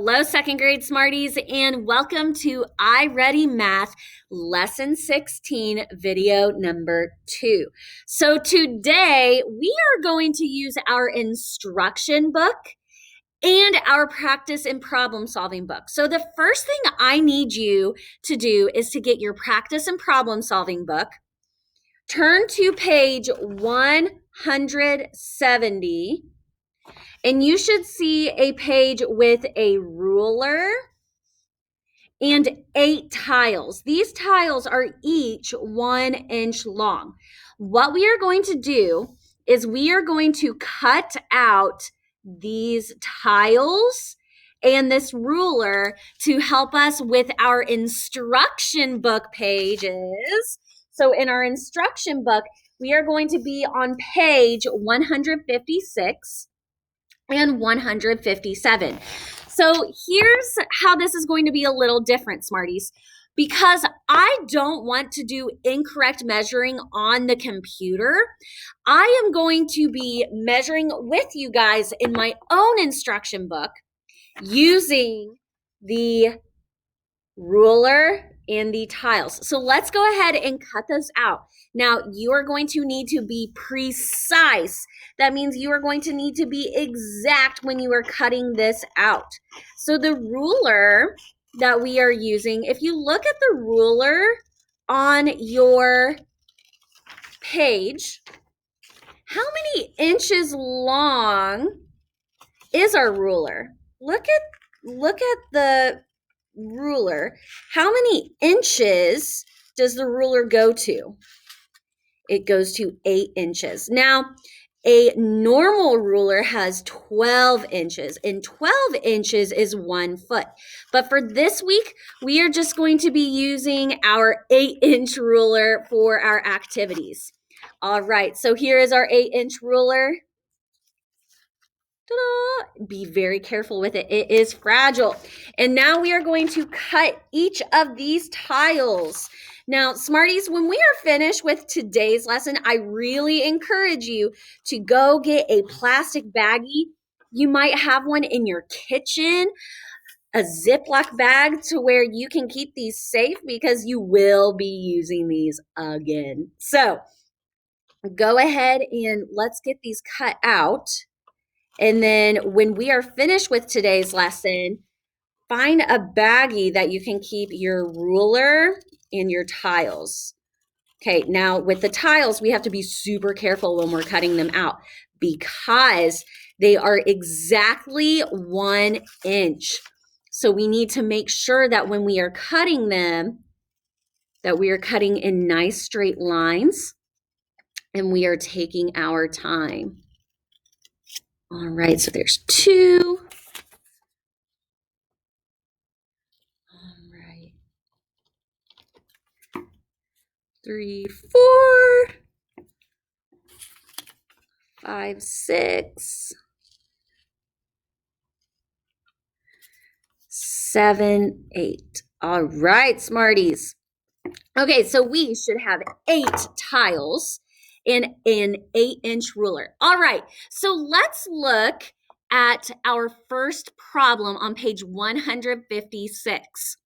Hello, second grade Smarties, and welcome to iReady Math Lesson 16, video number 2. So today we are going to use our instruction book and our practice and problem solving book. So the first thing I need you to do is to get your practice and problem solving book, turn to page 170, and you should see a page with a ruler and 8 tiles. These tiles are each 1 inch long. What we are going to do is we are going to cut out these tiles and this ruler to help us with our instruction book pages. So in our instruction book, we are going to be on page 156 and 157. So here's how this is going to be a little different, Smarties. Because I don't want to do incorrect measuring on the computer, I am going to be measuring with you guys in my own instruction book using the ruler and the tiles. So let's go ahead and cut those out. Now, you are going to need to be precise. That means you are going to need to be exact when you are cutting this out. So the ruler that we are using, if you look at the ruler on your page, how many inches long is our ruler? Look at the ruler. How many inches does the ruler go to? It goes to 8 inches. Now, a normal ruler has 12 inches, and 12 inches is 1 foot. But for this week, we are just going to be using our 8-inch ruler for our activities. All right, so here is our 8-inch ruler. Ta-da! Be very careful with it. It is fragile. And now we are going to cut each of these tiles. Now, Smarties, when we are finished with today's lesson, I really encourage you to go get a plastic baggie. You might have one in your kitchen, a Ziploc bag to where you can keep these safe because you will be using these again. So go ahead and let's get these cut out. And then when we are finished with today's lesson, find a baggie that you can keep your ruler and your tiles. Okay, now with the tiles, we have to be super careful when we're cutting them out because they are exactly 1 inch. So we need to make sure that when we are cutting them, that we are cutting in nice straight lines and we are taking our time. All right, so there's 2. All right. 3, 4, 5, 6, 7, 8. All right, Smarties. Okay, so we should have 8 tiles in an 8-inch ruler. All right, so let's look at our first problem on page 156.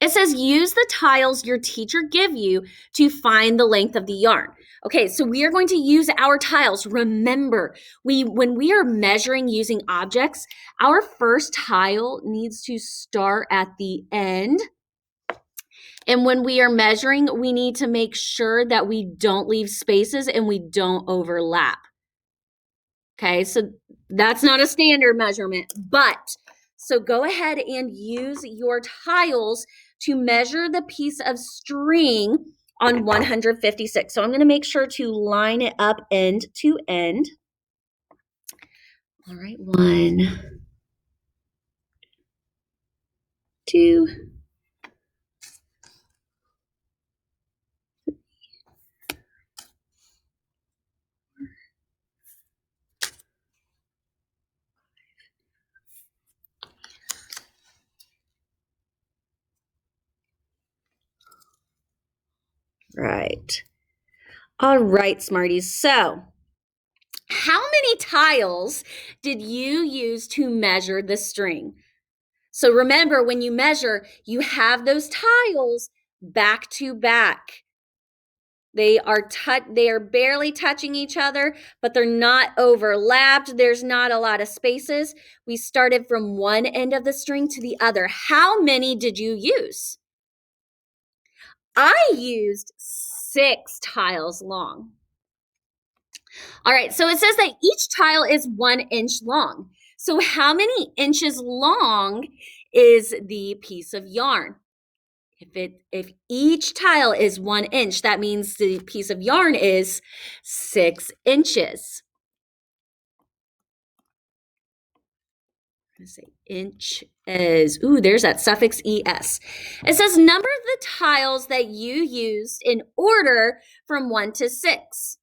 It says, use the tiles your teacher give you to find the length of the yarn. Okay, so we are going to use our tiles. Remember, when we are measuring using objects, our first tile needs to start at the end. And when we are measuring, we need to make sure that we don't leave spaces and we don't overlap. Okay, so that's not a standard measurement, but so go ahead and use your tiles to measure the piece of string on 156. So I'm going to make sure to line it up end to end. All right, 1, 2, right. All right, Smarties. So how many tiles did you use to measure the string? So remember, when you measure, you have those tiles back to back. They are barely touching each other, but they're not overlapped. There's not a lot of spaces. We started from one end of the string to the other. How many did you use? I used 6 tiles long. All right, so it says that each tile is 1 inch long. So how many inches long is the piece of yarn? If each tile is 1 inch, that means the piece of yarn is 6 inches. I'm going to say inches. Ooh, there's that suffix es. It says number the tiles that you used in order from 1 to 6.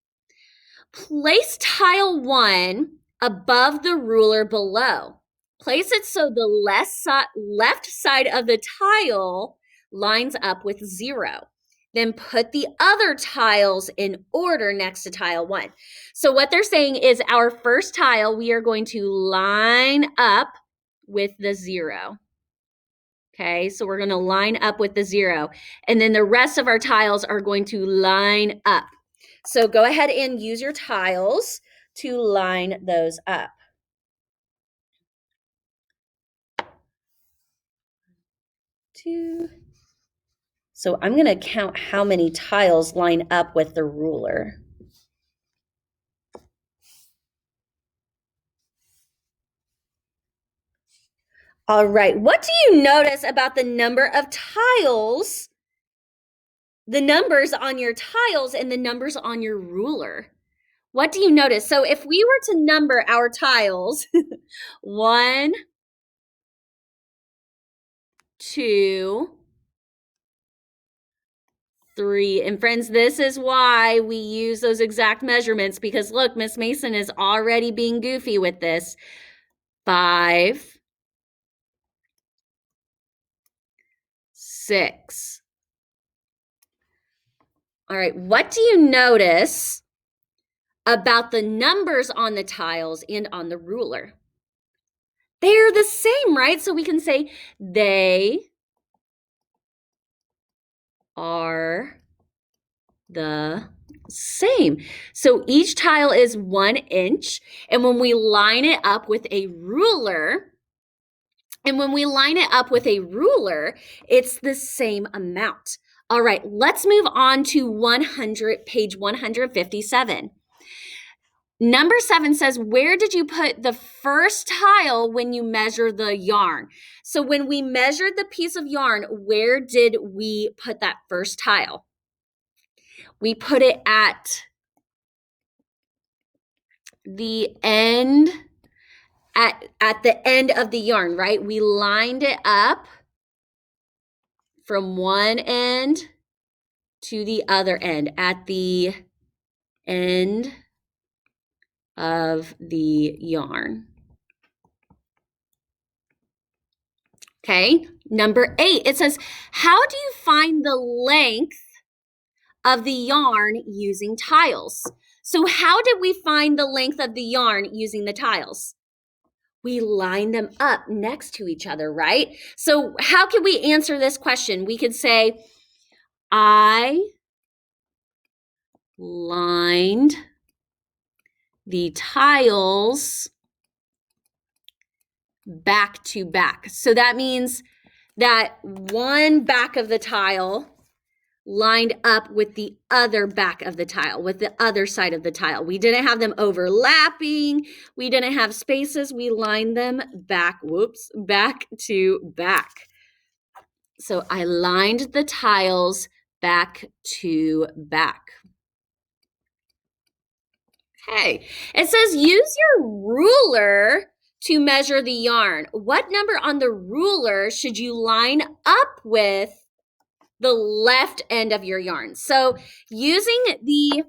Place tile 1 above the ruler below. Place it so the left side of the tile lines up with 0. Then put the other tiles in order next to tile 1. So what they're saying is our first tile, we are going to line up with the 0. Okay, so we're going to line up with the 0. And then the rest of our tiles are going to line up. So go ahead and use your tiles to line those up. 2. So I'm going to count how many tiles line up with the ruler. All right, what do you notice about the number of tiles, the numbers on your tiles and the numbers on your ruler? What do you notice? So if we were to number our tiles, 1, 2, 3. And friends, this is why we use those exact measurements, because look, Miss Mason is already being goofy with this. 5, 6. All right, what do you notice about the numbers on the tiles and on the ruler? They're the same, right? So we can say they are the same. So each tile is 1 inch, and when we line it up with a ruler, it's the same amount. All right, let's move on to page 157. Number 7 says, where did you put the first tile when you measure the yarn? So when we measured the piece of yarn, where did we put that first tile? We put it at the end, at the end of the yarn, right? We lined it up from one end to the other end, at the end of the yarn. Okay, number 8, it says, how do you find the length of the yarn using tiles? So how did we find the length of the yarn using the tiles? We line them up next to each other, right? So how can we answer this question? We could say, I lined the tiles back to back. So that means that one back of the tile lined up with the other back of the tile, with the other side of the tile. We didn't have them overlapping. We didn't have spaces. We lined them back to back. So I lined the tiles back to back. Okay, it says use your ruler to measure the yarn. What number on the ruler should you line up with the left end of your yarn? So using the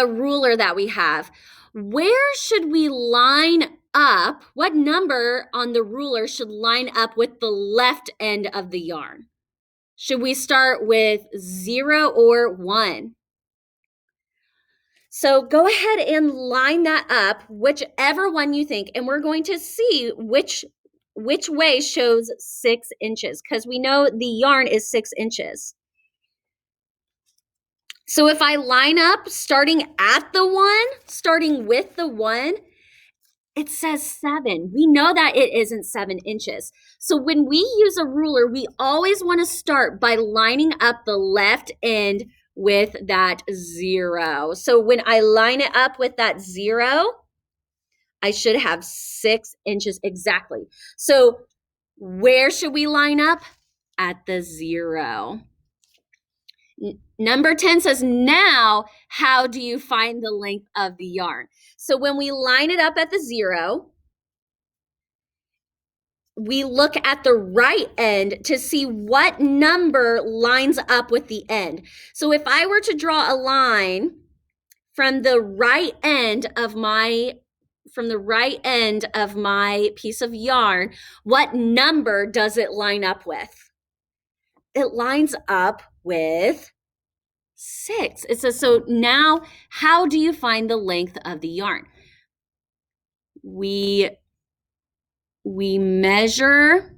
ruler that we have, where should we line up? What number on the ruler should line up with the left end of the yarn? Should we start with 0 or 1? So go ahead and line that up, whichever one you think, and we're going to see which which way shows 6 inches? Because we know the yarn is 6 inches. So if I line up starting with the 1, it says 7. We know that it isn't 7 inches. So when we use a ruler, we always want to start by lining up the left end with that 0. So when I line it up with that 0, I should have 6 inches exactly. So where should we line up? At the 0. Number 10 says, now, how do you find the length of the yarn? So when we line it up at the 0, we look at the right end to see what number lines up with the end. So if I were to draw a line from the right end of my piece of yarn, what number does it line up with? It lines up with 6. It says, so now how do you find the length of the yarn? We measure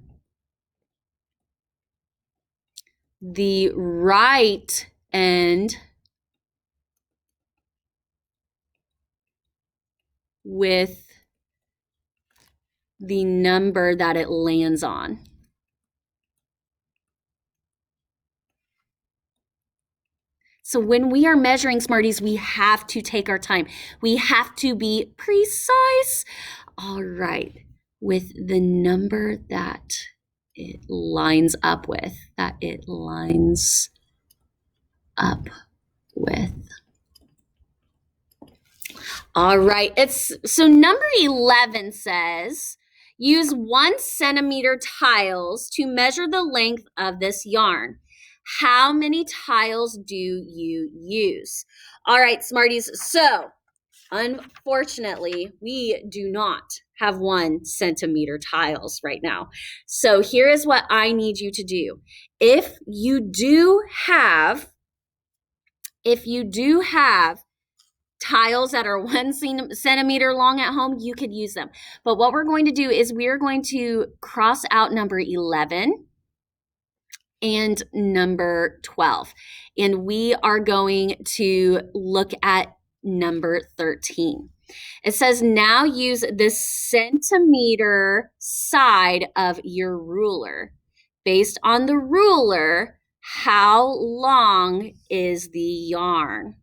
the right end with the number that it lands on. So when we are measuring, Smarties, we have to take our time. We have to be precise. All right, with the number that it lines up with, All right, so number 11 says, use 1 centimeter tiles to measure the length of this yarn. How many tiles do you use? All right, Smarties, so unfortunately, we do not have 1 centimeter tiles right now. So here is what I need you to do. If you do have tiles that are 1 centimeter long at home, you could use them. But what we're going to do is we're going to cross out number 11 and number 12. And we are going to look at number 13. It says, now use the centimeter side of your ruler. Based on the ruler, how long is the yarn?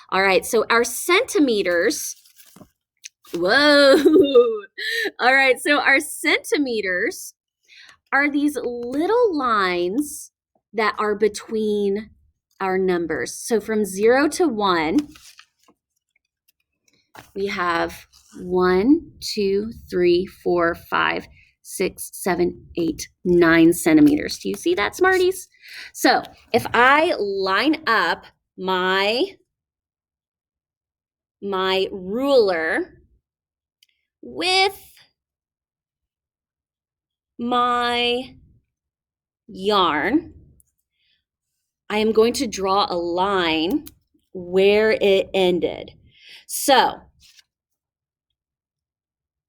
All right, so our centimeters, whoa. All right, so our centimeters are these little lines that are between our numbers. So from 0 to 1, we have 1, 2, 3, 4, 5, 6, 7, 8, 9 centimeters. Do you see that, Smarties? So if I line up my ruler with my yarn, I am going to draw a line where it ended. So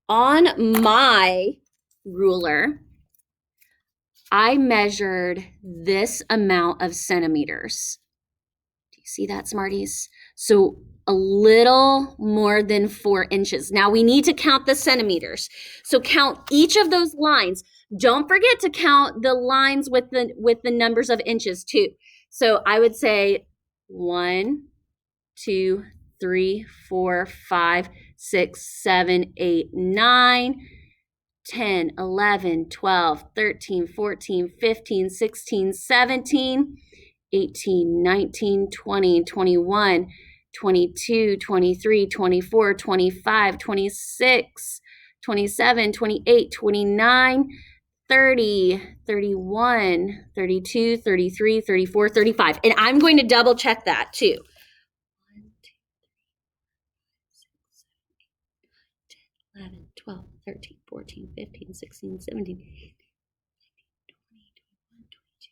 on my ruler, I measured this amount of centimeters. Do you see that, Smarties? So a little more than 4 inches. Now we need to count the centimeters. So count each of those lines. Don't forget to count the lines with the numbers of inches too. So I would say 1, 2, 3, 4, 5, 6, 7, 8, 9, 10, 11, 12, 13, 14, 15, 16, 17, 18, 19, 20, 21, 22, 23, 24, 25, 26, 27, 28, 29, 30, 31, 32, 33, 34, 35. And I'm going to double check that too. 11, 12, 13, 14, 15, 16, 17, 18, 19, 20, 21, 22,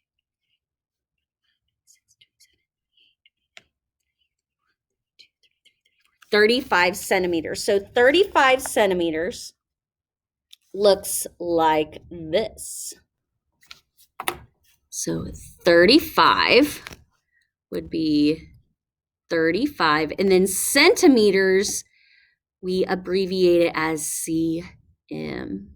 35 centimeters. So 35 centimeters looks like this. So 35 would be 35. And then centimeters, we abbreviate it as cm.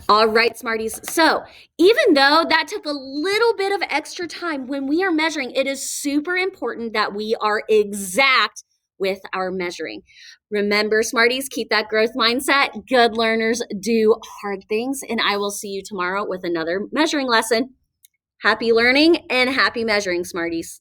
All right, Smarties. So even though that took a little bit of extra time, when we are measuring, it is super important that we are exact with our measuring. Remember, Smarties, keep that growth mindset. Good learners do hard things, and I will see you tomorrow with another measuring lesson. Happy learning and happy measuring, Smarties.